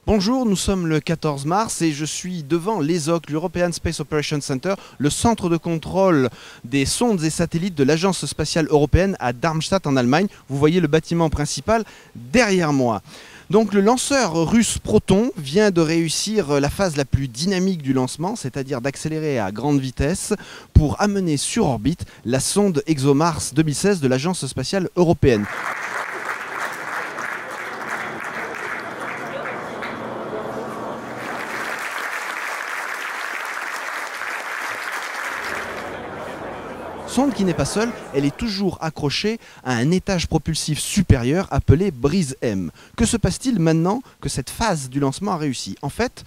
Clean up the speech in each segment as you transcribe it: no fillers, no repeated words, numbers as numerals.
Bonjour, nous sommes le 14 mars et je suis devant l'ESOC, l'European Space Operations Center, le centre de contrôle des sondes et satellites de l'Agence spatiale européenne à Darmstadt en Allemagne. Vous voyez le bâtiment principal derrière moi. Donc le lanceur russe Proton vient de réussir la phase la plus dynamique du lancement, c'est-à-dire d'accélérer à grande vitesse pour amener sur orbite la sonde ExoMars 2016 de l'Agence spatiale européenne. Sonde qui n'est pas seule, elle est toujours accrochée à un étage propulsif supérieur appelé Brise M. Que se passe-t-il maintenant que cette phase du lancement a réussi? En fait,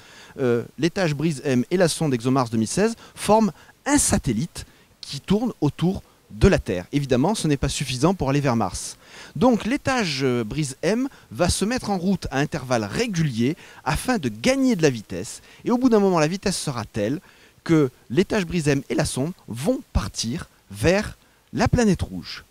l'étage Brise M et la sonde ExoMars 2016 forment un satellite qui tourne autour de la Terre. Évidemment, ce n'est pas suffisant pour aller vers Mars. Donc l'étage Brise M va se mettre en route à intervalles réguliers afin de gagner de la vitesse. Et au bout d'un moment, la vitesse sera telle que l'étage Brise M et la sonde vont partir vers la planète rouge.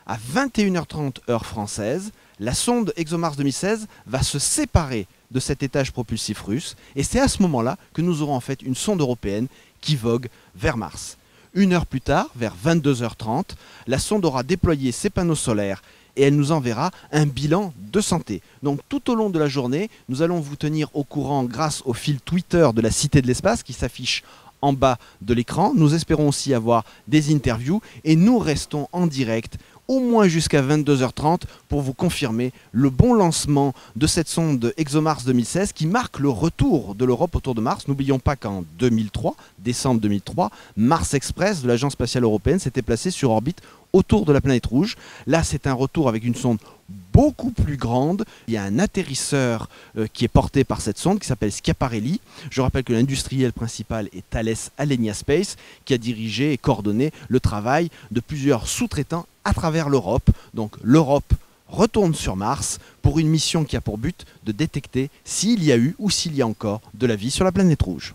À 21h30 heure française, la sonde ExoMars 2016 va se séparer de cet étage propulsif russe et c'est à ce moment-là que nous aurons en fait une sonde européenne qui vogue vers Mars. Une heure plus tard, vers 22h30, la sonde aura déployé ses panneaux solaires et elle nous enverra un bilan de santé. Donc tout au long de la journée, nous allons vous tenir au courant grâce au fil Twitter de la Cité de l'Espace qui s'affiche en bas de l'écran. Nous espérons aussi avoir des interviews et nous restons en direct au moins jusqu'à 22h30 pour vous confirmer le bon lancement de cette sonde ExoMars 2016 qui marque le retour de l'Europe autour de Mars. N'oublions pas qu'en 2003, décembre 2003, Mars Express de l'Agence spatiale européenne s'était placé sur orbite autour de la planète rouge. Là, c'est un retour avec une sonde beaucoup plus grande. Il y a un atterrisseur qui est porté par cette sonde qui s'appelle Schiaparelli. Je rappelle que l'industriel principal est Thales Alenia Space qui a dirigé et coordonné le travail de plusieurs sous-traitants à travers l'Europe. Donc l'Europe retourne sur Mars pour une mission qui a pour but de détecter s'il y a eu ou s'il y a encore de la vie sur la planète rouge.